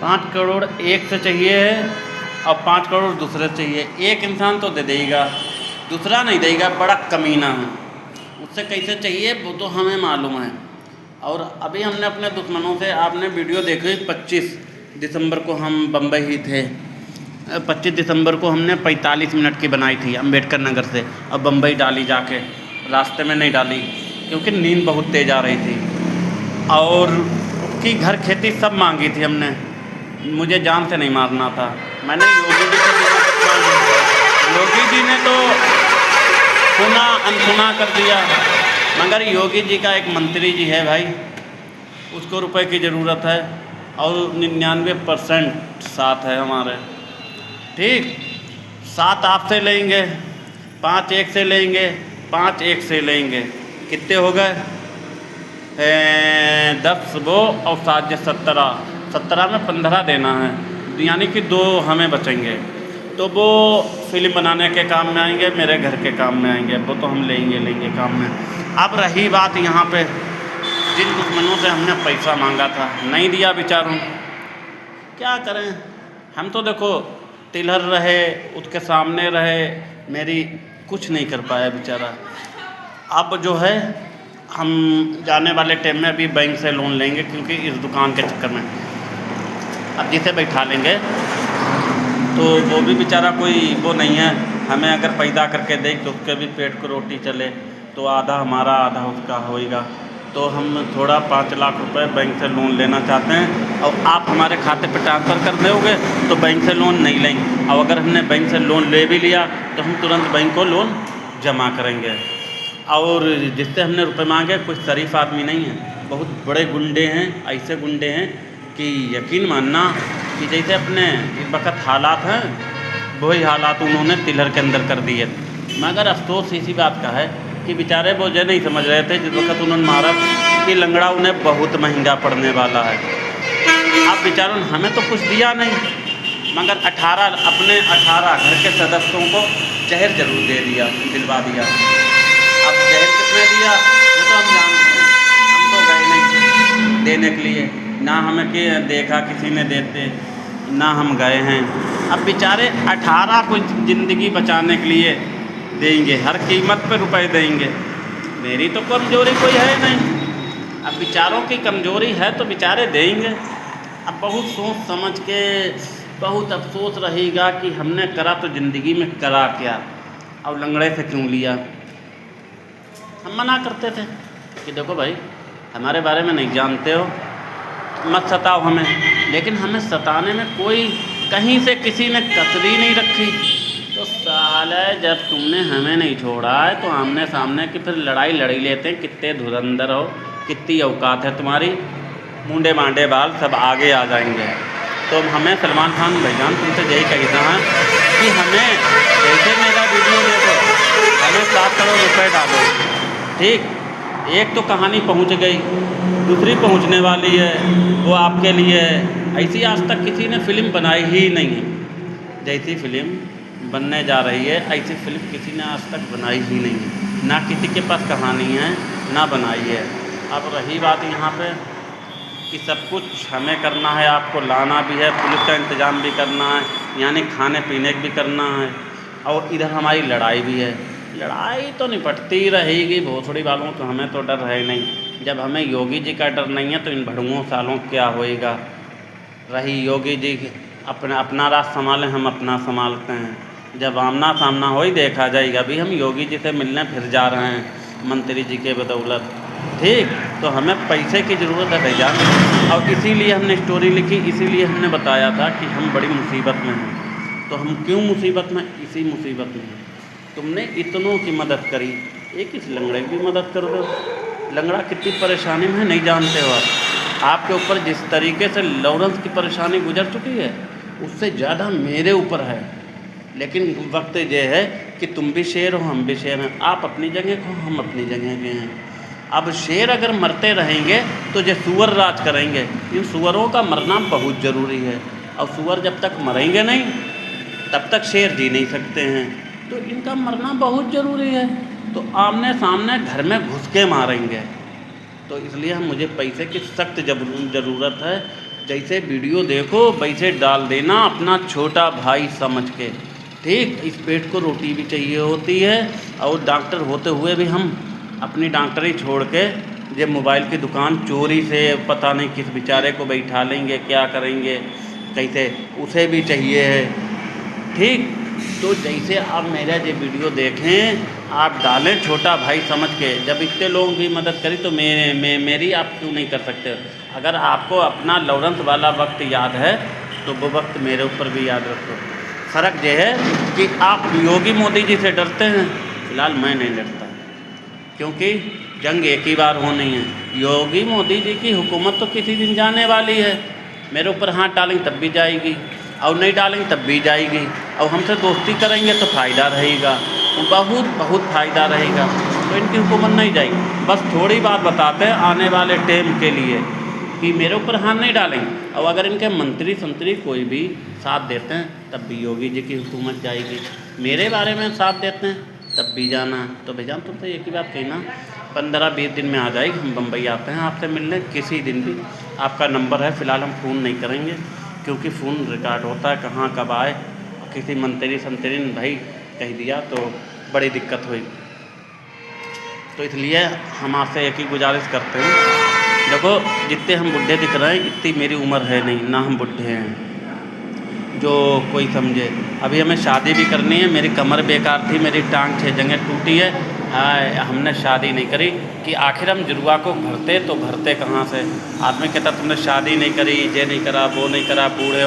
5 करोड़ एक से चाहिए है और 5 करोड़ दूसरे से चाहिए। एक इंसान तो दे देगा, दूसरा नहीं देगा, बड़ा कमीना है। उससे कैसे चाहिए वो तो हमें मालूम है। और अभी हमने अपने दुश्मनों से, आपने वीडियो देखी 25 दिसंबर को हम बम्बई ही थे। 25 दिसंबर को हमने 45 मिनट की बनाई थी अम्बेडकर नगर से, और बम्बई डाली जाके, रास्ते में नहीं डाली क्योंकि नींद बहुत तेज़ आ रही थी। और उसकी घर खेती सब मांगी थी हमने, मुझे जान से नहीं मारना था। मैंने योगी जी से योगी जी ने तो सुना अनसुना कर दिया, मगर योगी जी का एक मंत्री जी है भाई, उसको रुपए की ज़रूरत है और 99% साथ है हमारे। ठीक, 7 आपसे लेंगे, 5 एक से लेंगे, 5 एक से लेंगे, कितने हो गए? 10 वो और 7 17 में 15 देना है, यानी कि 2 हमें बचेंगे। तो वो फिल्म बनाने के काम में आएंगे, मेरे घर के काम में आएंगे, वो तो हम लेंगे काम में। अब रही बात यहाँ पे, जिन दुश्मनों से हमने पैसा मांगा था नहीं दिया बेचारों, क्या करें हम तो देखो तिलहर रहे, उसके सामने रहे, मेरी कुछ नहीं कर पाया बेचारा। अब जो है हम जाने वाले टाइम में अभी बैंक से लोन लेंगे, क्योंकि इस दुकान के चक्कर में अब जिसे बैठा लेंगे तो वो भी बेचारा कोई वो नहीं है, हमें अगर पैदा करके दे तो उसके भी पेट को रोटी चले, तो आधा हमारा आधा उसका होएगा। तो हम थोड़ा 5 लाख रुपए बैंक से लोन लेना चाहते हैं, और आप हमारे खाते पर ट्रांसफ़र कर दोगे तो बैंक से लोन नहीं लेंगे। और अगर हमने बैंक से लोन ले भी लिया तो हम तुरंत बैंक को लोन जमा करेंगे। और जिससे हमने रुपए मांगे कोई शरीफ आदमी नहीं है, बहुत बड़े गुंडे हैं, ऐसे गुंडे हैं कि यकीन मानना कि जैसे अपने इस वक्त हालात हैं वही हालात उन्होंने तिलहर के अंदर कर दिए। मगर अफसोस इसी बात का है कि बेचारे वो ये नहीं समझ रहे थे जिस वक्त उन्होंने मारा कि लंगड़ा उन्हें बहुत महंगा पड़ने वाला है। अब बेचारों ने हमें तो कुछ दिया नहीं, मगर 18 घर के सदस्यों को जहर जरूर दे दिया, दिलवा दिया। अब जहर किसने दिया ये तो हम जानते हैं, हम तो गए नहीं देने के लिए, ना हमें कि देखा किसी ने देते, ना हम गए हैं। अब बेचारे 18 को ज़िंदगी बचाने के लिए देंगे, हर कीमत पे रुपए देंगे। मेरी तो कमज़ोरी कोई है नहीं, अब बेचारों की कमज़ोरी है तो बेचारे देंगे। अब बहुत सोच समझ के बहुत अफसोस रहेगा कि हमने करा तो ज़िंदगी में करा क्या, और लंगड़े से क्यों लिया। हम मना करते थे कि देखो भाई हमारे बारे में नहीं जानते हो, मत सताओ हमें, लेकिन हमें सताने में कोई कहीं से किसी ने कसरी नहीं रखी। तो साले जब तुमने हमें नहीं छोड़ा है तो आमने सामने की फिर लड़ाई लड़ी लेते हैं। कितने धुरंधर हो, कितनी औकात है तुम्हारी, मुंडे मांडे बाल सब आगे आ जाएंगे। तो हमें सलमान खान भाईजान तुमसे यही कहना है कि हमें जैसे मेरा वीडियो देखो, हमें 7 करोड़ रुपए डालो। ठीक, एक तो कहानी पहुंच गई, दूसरी पहुंचने वाली है, वो आपके लिए है। ऐसी आज तक किसी ने फिल्म बनाई ही नहीं है, जैसी फिल्म बनने जा रही है ऐसी फिल्म किसी ने आज तक बनाई ही नहीं है, ना किसी के पास कहानी है ना बनाई है। अब रही बात यहाँ पे कि सब कुछ हमें करना है, आपको लाना भी है, पुलिस का इंतज़ाम भी करना है, यानी खाने पीने भी करना है, और इधर हमारी लड़ाई भी है। लड़ाई तो निपटती रहेगी भोसड़ी वालों, तो हमें तो डर है नहीं। जब हमें योगी जी का डर नहीं है तो इन भड़ुओं सालों क्या होएगा। रही योगी जी अपना राज संभालें, हम अपना संभालते हैं, जब आमना सामना हो ही देखा जाएगा। अभी हम योगी जी से मिलने फिर जा रहे हैं मंत्री जी के बदौलत। ठीक, तो हमें पैसे की ज़रूरत है भाईजान, और इसीलिए हमने स्टोरी लिखी, इसीलिए हमने बताया था कि हम बड़ी मुसीबत में हैं। तो हम क्यों मुसीबत में, इसी मुसीबत में तुमने इतनों की मदद करी, एक इस लंगड़े की भी मदद कर दो। लंगड़ा कितनी परेशानी में है नहीं जानते हो आप। आपके ऊपर जिस तरीके से लॉरेंस की परेशानी गुजर चुकी है उससे ज़्यादा मेरे ऊपर है। लेकिन वक्त ये है कि तुम भी शेर हो, हम भी शेर हैं। आप अपनी जगह हो, हम अपनी जगह के हैं। अब शेर अगर मरते रहेंगे तो ये सुअर राज करेंगे। इन सुअरों का मरना बहुत ज़रूरी है, और सुअर जब तक मरेंगे नहीं तब तक शेर जी नहीं सकते हैं। तो इनका मरना बहुत ज़रूरी है, तो आमने सामने घर में घुस के मारेंगे। तो इसलिए मुझे पैसे की सख्त ज़रूरत है, जैसे वीडियो देखो वैसे डाल देना, अपना छोटा भाई समझ के, ठीक। इस पेट को रोटी भी चाहिए होती है, और डॉक्टर होते हुए भी हम अपनी डॉक्टरी छोड़ के ये मोबाइल की दुकान चोरी से पता नहीं किस बेचारे को बैठा लेंगे, क्या करेंगे, कैसे, उसे भी चाहिए है, ठीक। तो जैसे आप मेरा ये वीडियो देखें, आप डालें छोटा भाई समझ के। जब इतने लोगों की मदद करी तो मेरी आप क्यों नहीं कर सकते? अगर आपको अपना लॉरेंस वाला वक्त याद है तो वो वक्त मेरे ऊपर भी याद रखो। फ़र्क ये है कि आप योगी मोदी जी से डरते हैं, फ़िलहाल मैं नहीं डरता, क्योंकि जंग एक ही बार होनी है। योगी मोदी जी की हुकूमत तो किसी दिन जाने वाली है, मेरे ऊपर हाथ डालेंगे तब भी जाएगी, और नहीं डालेंगे तब भी जाएगी, और हमसे दोस्ती करेंगे तो फ़ायदा रहेगा, बहुत बहुत फ़ायदा रहेगा। तो इनकी हुकूमत नहीं जाएगी। बस थोड़ी बात बताते हैं आने वाले टाइम के लिए कि मेरे ऊपर हाथ नहीं डालेंगे, और अगर इनके मंत्री संतरी कोई भी साथ देते हैं तब भी योगी जी की हुकूमत जाएगी। मेरे बारे में साथ देते हैं तब भी जाना। तो भैया तुमसे एक ही बात कहना, 15-20 दिन में आ जाएगी, हम बम्बई आते हैं आपसे मिलने किसी दिन भी। आपका नंबर है, फ़िलहाल हम फ़ोन नहीं करेंगे क्योंकि फ़ोन रिकॉर्ड होता है, कहाँ कब आए, किसी मंत्री संतरी ने भाई कह दिया तो बड़ी दिक्कत हुई। तो इसलिए हम आपसे एक ही गुजारिश करते हैं, देखो जितने हम बुढ़े दिख रहे हैं इतनी मेरी उम्र है नहीं, ना हम बुढ़े हैं जो कोई समझे। अभी हमें शादी भी करनी है, मेरी कमर बेकार थी, मेरी टांग 6 जगह टूटी है, हमने शादी नहीं करी कि आखिर हम जुर्वा को भरते तो भरते कहाँ से? आदमी कहता तुमने शादी नहीं करी, ये नहीं करा, वो नहीं करा, बूढ़े